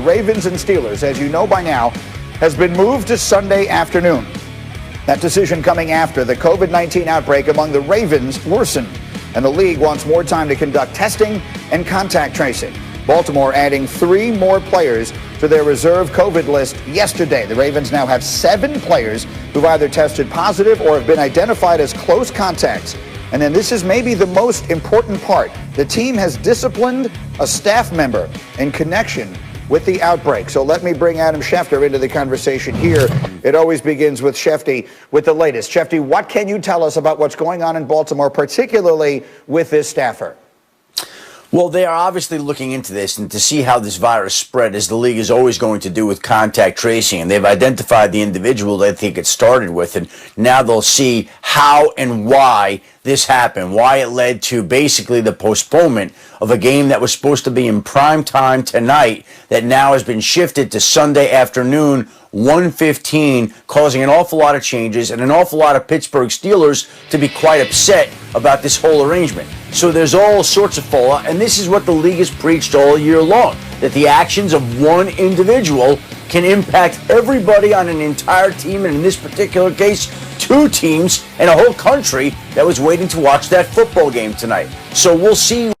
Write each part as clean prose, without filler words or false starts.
Ravens and Steelers, as you know by now, has been moved to Sunday afternoon. That decision coming after the COVID-19 outbreak among the Ravens worsened, and the league wants more time to conduct testing and contact tracing. Baltimore adding 3 more players to their reserve COVID list yesterday. The Ravens now have 7 players who've either tested positive or have been identified as close contacts. And then this is maybe the most important part. The team has disciplined a staff member in connection with the outbreak. So let me bring Adam Schefter into the conversation here. It always begins with Shefty with the latest. Shefty, what can you tell us about what's going on in Baltimore, particularly with this staffer? Well, they are obviously looking into this and to see how this virus spread, as the league is always going to do with contact tracing. And they've identified the individual they think it started with, and now they'll see how and why this happened, why it led to basically the postponement of a game that was supposed to be in prime time tonight that now has been shifted to Sunday afternoon, 1:15, causing an awful lot of changes and an awful lot of Pittsburgh Steelers to be quite upset about this whole arrangement. So there's all sorts of fallout, and this is what the league has preached all year long, that the actions of one individual can impact everybody on an entire team, and in this particular case, 2 teams and a whole country that was waiting to watch that football game tonight. So we'll see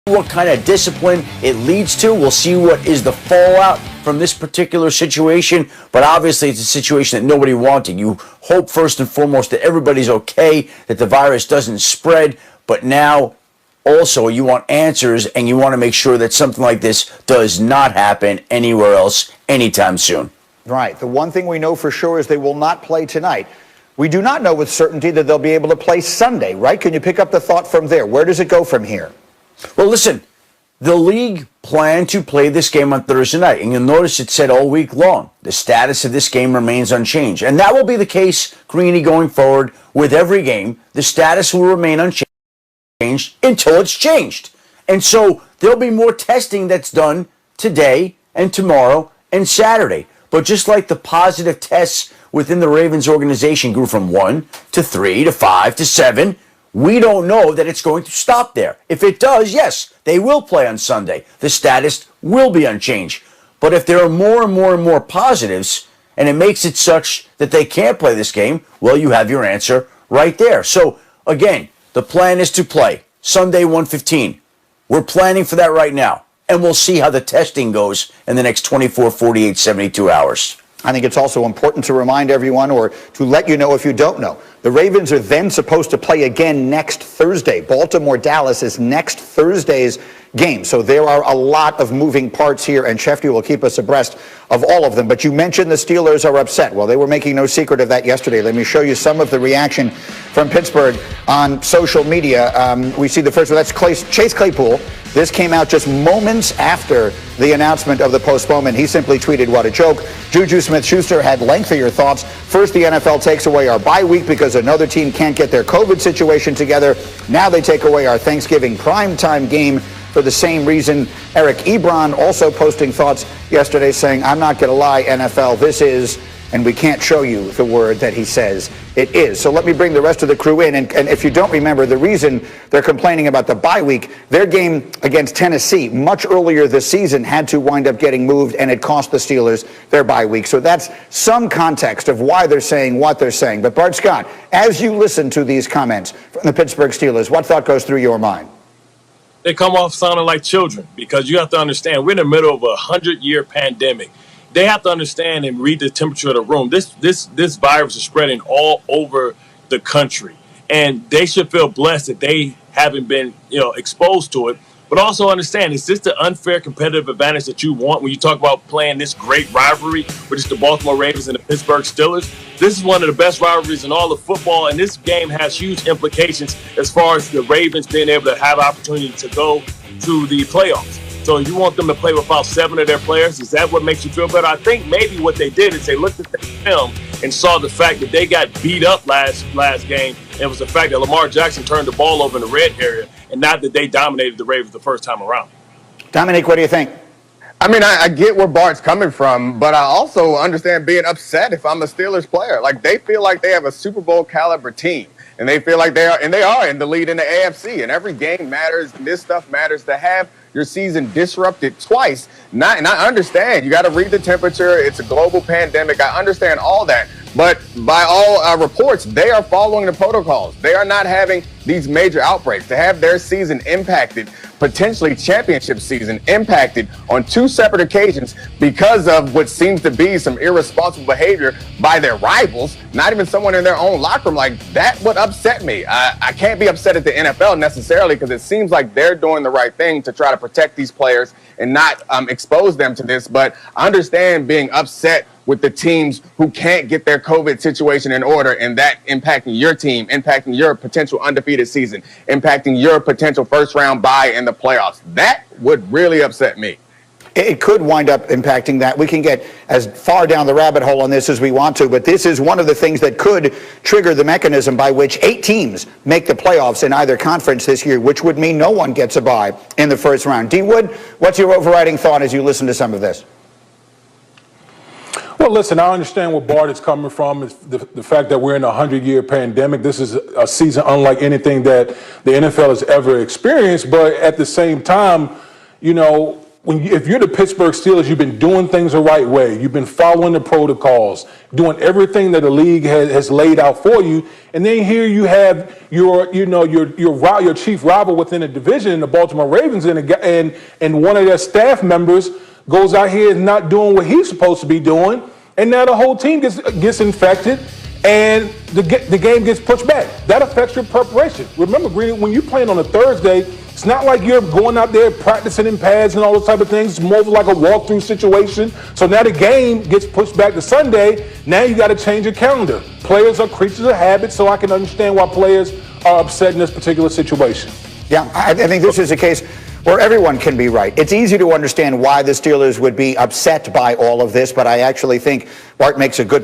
what kind of discipline it leads to. We'll see what is the fallout from this particular situation, but obviously it's a situation that nobody wanted. You hope first and foremost that everybody's okay, that the virus doesn't spread, but now also you want answers and you want to make sure that something like this does not happen anywhere else anytime soon. Right. The one thing we know for sure is they will not play tonight. We do not know with certainty that they'll be able to play Sunday, right? Can you pick up the thought from there? Where does it go from here? Well, listen, the league planned to play this game on Thursday night, and you'll notice it said all week long, the status of this game remains unchanged. And that will be the case, Greeny, going forward with every game. The status will remain unchanged until it's changed. And so there'll be more testing that's done today and tomorrow and Saturday. But just like the positive tests within the Ravens organization grew from 1 to 3 to 5 to 7, we don't know that it's going to stop there. If it does, yes, they will play on Sunday. The status will be unchanged. But if there are more and more and more positives, and it makes it such that they can't play this game, well, you have your answer right there. So, again, the plan is to play Sunday 1:15. We're planning for that right now. And we'll see how the testing goes in the next 24, 48, 72 hours. I think it's also important to remind everyone, or to let you know if you don't know, the Ravens are then supposed to play again next Thursday. Baltimore-Dallas is next Thursday's game. So there are a lot of moving parts here, and Shefty will keep us abreast of all of them. But you mentioned the Steelers are upset. Well, they were making no secret of that yesterday. Let me show you some of the reaction from Pittsburgh on social media. We see the first one. That's Chase Claypool. This came out just moments after the announcement of the postponement. He simply tweeted, "What a joke." Juju Smith-Schuster had lengthier thoughts. First, the NFL takes away our bye week because another team can't get their COVID situation together. Now they take away our Thanksgiving primetime game for the same reason. Eric Ebron also posting thoughts yesterday saying, "I'm not going to lie, NFL, this is," and we can't show you the word that he says it is. So let me bring the rest of the crew in. And if you don't remember, the reason they're complaining about the bye week, their game against Tennessee much earlier this season had to wind up getting moved, and it cost the Steelers their bye week. So that's some context of why they're saying what they're saying. But Bart Scott, as you listen to these comments from the Pittsburgh Steelers, what thought goes through your mind? They come off sounding like children, because you have to understand we're in the middle of a 100-year pandemic. They have to understand and read the temperature of the room. This virus is spreading all over the country, and they should feel blessed that they haven't been, exposed to it. But also understand, is this the unfair competitive advantage that you want when you talk about playing this great rivalry, which is the Baltimore Ravens and the Pittsburgh Steelers? This is one of the best rivalries in all of football, and this game has huge implications as far as the Ravens being able to have opportunity to go to the playoffs. So you want them to play without 7 of their players? Is that what makes you feel better? I think maybe what they did is they looked at the film and saw the fact that they got beat up last game. And it was the fact that Lamar Jackson turned the ball over in the red area, and not that they dominated the Ravens the first time around. Dominic, what do you think? I mean, I get where Bart's coming from, but I also understand being upset if I'm a Steelers player. Like, they feel like they have a Super Bowl caliber team, and they feel like they are in the lead in the AFC, and every game matters, and this stuff matters. To have your season disrupted twice. And I understand you got to read the temperature. It's a global pandemic. I understand all that. But by all reports, they are following the protocols. They are not having these major outbreaks. To have their season impacted, potentially championship season impacted on two separate occasions because of what seems to be some irresponsible behavior by their rivals, not even someone in their own locker room, like that would upset me. I can't be upset at the NFL necessarily because it seems like they're doing the right thing to try to protect these players and not expose them to this. But I understand being upset with the teams who can't get their COVID situation in order, and that impacting your team, impacting your potential undefeated season, impacting your potential first-round bye in the playoffs. That would really upset me. It could wind up impacting that. We can get as far down the rabbit hole on this as we want to, but this is one of the things that could trigger the mechanism by which 8 teams make the playoffs in either conference this year, which would mean no one gets a bye in the first round. D. Wood, what's your overriding thought as you listen to some of this? Well, listen, I understand where Bart is coming from. It's the fact that we're in a 100-year pandemic. This is a season unlike anything that the NFL has ever experienced. But at the same time, you know, if you're the Pittsburgh Steelers, you've been doing things the right way. You've been following the protocols, doing everything that the league has laid out for you. And then here you have your chief rival within the division, the Baltimore Ravens, and one of their staff members goes out here and not doing what he's supposed to be doing, and now the whole team gets infected, and the game gets pushed back. That affects your preparation. Remember, Greeny, when you're playing on a Thursday, it's not like you're going out there practicing in pads and all those type of things. It's more like a walkthrough situation. So now the game gets pushed back to Sunday. Now you got to change your calendar. Players are creatures of habit, so I can understand why players are upset in this particular situation. Yeah, I think this is a case where everyone can be right. It's easy to understand why the Steelers would be upset by all of this, but I actually think Bart makes a good